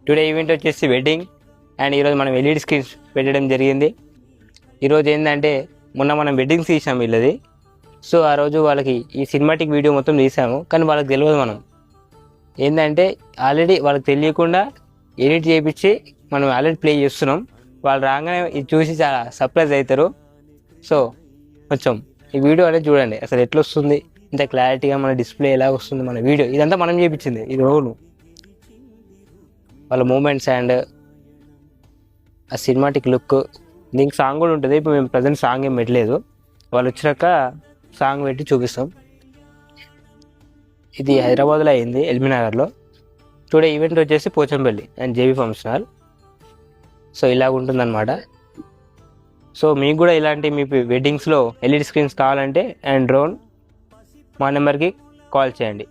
Today event వచ్చేసి wedding and ఈరోజు మనం ఎల్ఈడి స్క్రీన్స్ పెట్టడం జరిగింది. ఈరోజు ఏంటంటే మొన్న మనం వెడ్డింగ్స్ తీసాము వీళ్ళది. సో ఆ రోజు వాళ్ళకి ఈ సినిమాటిక్ వీడియో మొత్తం తీసాము, కానీ వాళ్ళకి తెలియదు. మనం ఏంటంటే ఆల్రెడీ వాళ్ళకి తెలియకుండా ఎడిట్ చేయించి మనం ఆల్రెడీ ప్లే చేస్తున్నాం. వాళ్ళు రాగానే ఇది చూసి చాలా సర్ప్రైజ్ అవుతారు. సో కొంచెం ఈ వీడియో అనేది చూడండి, అసలు ఎట్లా వస్తుంది, ఇంత క్లారిటీగా మన డిస్ప్లే ఎలా వస్తుంది, మన వీడియో ఇదంతా మనం చేయించింది. ఇది రోజు వాళ్ళ మూమెంట్స్ అండ్ ఆ సినిమాటిక్ లుక్. దీనికి సాంగ్ కూడా ఉంటుంది. ఇప్పుడు మేము ప్రజెంట్ సాంగ్ ఏం పెట్టలేదు, వాళ్ళు వచ్చినాక సాంగ్ పెట్టి చూపిస్తాం. ఇది హైదరాబాద్లో అయింది, ఎల్బీనగర్లో. టుడే ఈవెంట్ వచ్చేసి Pochampalli and JB function hall. So ఇలాగ ఉంటుందన్నమాట. సో మీకు కూడా ఇలాంటి మీ వెడ్డింగ్స్లో ఎల్ఈడి స్క్రీన్స్ కావాలంటే అండ్ డ్రోన్ మా నెంబర్కి కాల్ చేయండి.